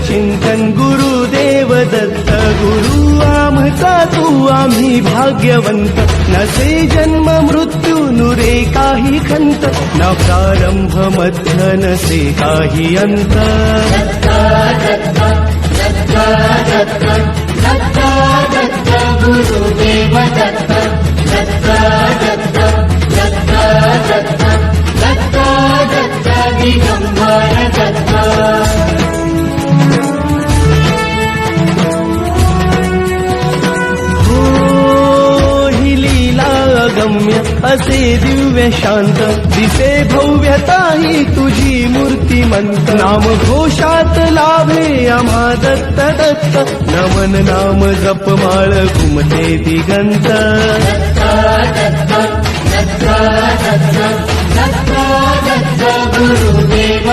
चिंतन गुरुदेव दत्त गुरु आमचा तू आम्ही भाग्यवंत नसे जन्म मृत्यू नुरे काही खंत ना प्रारंभ मध्य नसे काही अंत गुरुदेव दत्त दत्त दत्त दत्त दत्त दत्त दत्त दिगंबर दत्त गम्य असे दिव्य शांत दिसे भव्यता ही तुझी मूर्तिमंत नाम घोषात लाभे आम्हा दत्त दत्त नमन नाम जपमाळ घुमते दिगंत दत्त दत्त दत्त दत्त दत्त दत्त गुरुदेव